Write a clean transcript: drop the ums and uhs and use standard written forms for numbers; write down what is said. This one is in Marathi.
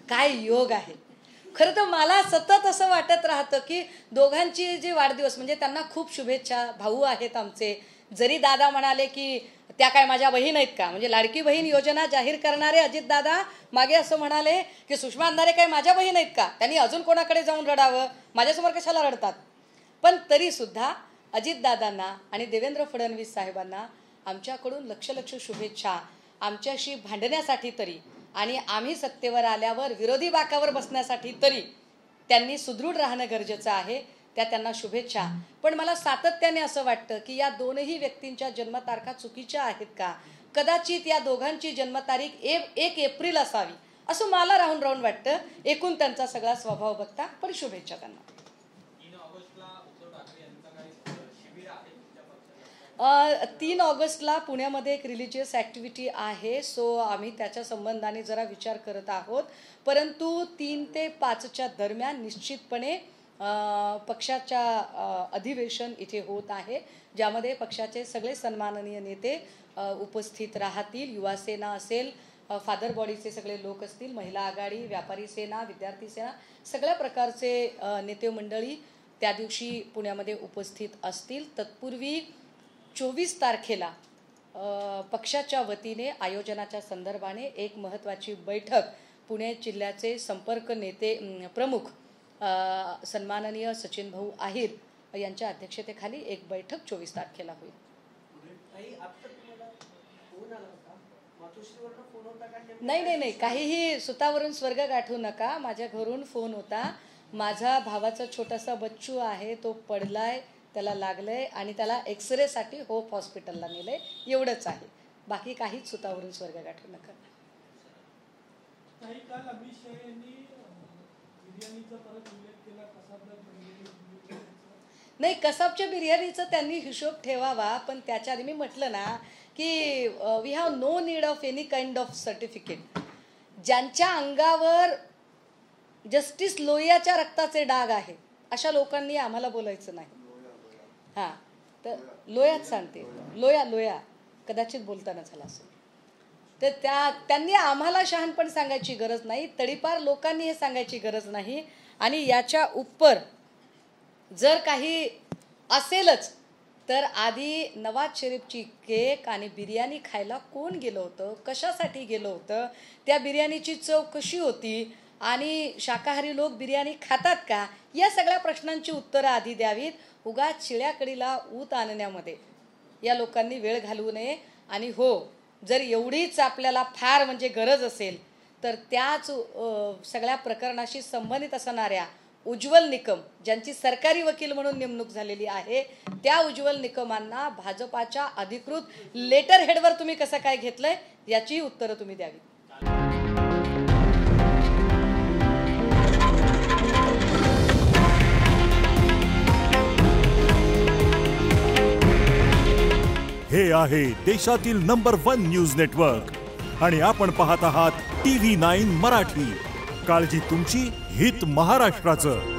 काय योग आहे. खरं तर मला सतत असं वाटत राहतं की दोघांची जे वाढदिवस म्हणजे त्यांना खूप शुभेच्छा. भाऊ आहेत आमचे. जरी दादा म्हणाले की त्या काय माझ्या बहीण आहेत का, म्हणजे लाडकी बहीण योजना जाहीर करणारे अजितदादा मागे असं म्हणाले की सुषमा अंधारे काय माझ्या बहीण आहेत का, त्यांनी अजून कोणाकडे जाऊन रडावं, माझ्यासमोर कशाला रडतात. पण तरीसुद्धा अजितदादांना आणि देवेंद्र फडणवीस साहेबांना आमच्याकडून लक्ष लक्ष शुभेच्छा. आमच्याशी भांडण्यासाठी तरी आणि आम्ही सत्तेवर आल्यावर विरोधी बाकावर बसण्यासाठी तरी त्यांनी सुदृढ राहणं गरजेचं आहे. त्या त्यांना शुभेच्छा. पण मला सातत्याने असं वाटतं की या दोनही व्यक्तींच्या जन्मतारखा चुकीच्या आहेत का. कदाचित या दोघांची जन्मतारीख 1 एप्रिल असावी असं मला राहून राहून वाटतं एकूण त्यांचा सगळा स्वभाव बघता. पण शुभेच्छा त्यांना. 3 ऑगस्टला पुण्यामध्ये एक रिलिजियस ॲक्टिव्हिटी आहे. सो आम्ही त्याच्या संबंधाने जरा विचार करत आहोत. परंतु 3 ते 5च्या दरम्यान निश्चितपणे पक्षाच्या अधिवेशन इथे होत आहे, ज्यामध्ये पक्षाचे सगळे सन्माननीय नेते उपस्थित राहतील. युवा सेना असेल, फादर बॉडीचे सगळे लोक असतील, महिला आघाडी, व्यापारी सेना, विद्यार्थी सेना, सगळ्या प्रकारचे नेते मंडळी त्या दिवशी पुण्यामध्ये उपस्थित असतील. तत्पूर्वी 24 तारखेला पक्षाच्या वतीने आयोजनाच्या संदर्भाने एक महत्त्वाची बैठक पुणे जिल्ह्याचे संपर्क नेते प्रमुख सन्माननीय सचिन भाऊ आहिर यांच्या अध्यक्षतेखाली एक बैठक 24 तारखेला होईल. नाही, काहीही सुतावरून स्वर्ग गाठू नका. माझ्या घरून फोन होता. माझा भावाचा छोटासा बच्चू आहे, तो पडलाय, त्याला लागलंय आणि त्याला एक्सरेसाठी होप हॉस्पिटलला नेलंय, एवढंच आहे. बाकी काहीच सुतावरून स्वर्ग गाठू नका. नाही, कसाबच्या बिर्याणीचा त्यांनी हिशोब ठेवावा. पण त्याच्या आधी मी म्हटलं ना की we have no need of any kind of certificate. ज्यांच्या अंगावर जस्टिस लोहियाच्या रक्ताचे डाग आहे अशा लोकांनी आम्हाला बोलायचं नाही. हां, तर लोयाच सांगते, लोया कदाचित बोलताना झाला असेल. तर त्यांनी आम्हाला शहाणपण सांगायची गरज नाही, तडीपार लोकांनी हे सांगायची गरज नाही. आणि याच्या उपर जर काही असेलच तर आधी नवाज शरीफची केक आणि बिर्याणी खायला कोण गेलं होतं, कशासाठी गेलं होतं, त्या बिर्याणीची चव कशी होती आणि शाकाहारी लोक बिर्याणी खातात का, या सगळ्या प्रश्नांची उत्तरं आधी द्यावीत. उगाच शिळ्याकडीला ऊत आणण्यामध्ये या लोकांनी वेळ घालवू नये. आणि हो, जर एवढीच आपल्याला फार म्हणजे गरज असेल तर त्याच सगळ्या प्रकरणाशी संबंधित असणाऱ्या उज्ज्वल निकम, ज्यांची सरकारी वकील म्हणून नेमणूक झालेली आहे, त्या उज्ज्वल निकमांना भाजपाच्या अधिकृत लेटर हेडवर तुम्ही कसं काय घेतलंय याची उत्तरं तुम्ही द्यावी. हे आहे देशातील नंबर 1 न्यूज नेटवर्क आणि आपण पाहत आहात TV9 मराठी. काळजी तुमची, हित महाराष्ट्राचं.